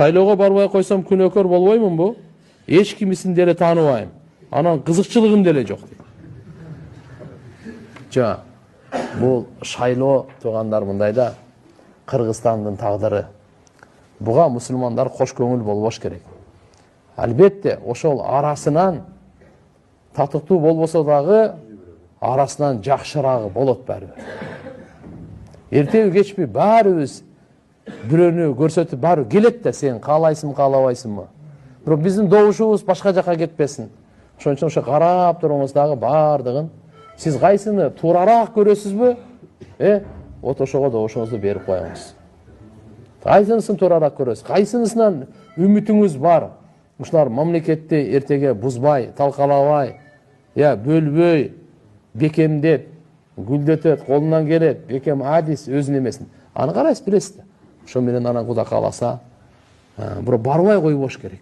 шайлоого барбай койсом күнөөкөр болбоймунбу? Эч кимисин деле тааныбайм. Анан кызыкчылыгым деле жок. Жа, бул шайлоо туугандар мындай да, Кыргызстандын тагдыры. Буга мусулмандар кош көңүл болбош керек. Албетте, ошол арасынан татыктуу болбосо дагы арасынан жакшырагы болот баарыбир. Эртеби кечпи баарыбыз бирөөнү көрсөтүп баарыбир келет да, сен каалайсыңбы, каалабайсыңбы? Бирок биздин добушубуз башка жака кетпесин. Ошон үчүн ошо карап туруңуз дагы баардыгын сиз кайсыны туурараак көрөсүзбү? Вот ошого добушуңузду берип коюңуз. Кайсынысын туурараак көрөсүз? Кайсынысынан үмүтүңүз бар? Ушулар мамлекетти эртеге бузбай, талкалабай, бөлбөй, бекемдеп, гүлдөтөт, колунан келет, бекем адис өзүнүн эмесин. Аны карайсыз, билесиз. Ошо менен анан Кудай кааласа, бирок барбай койбош керек.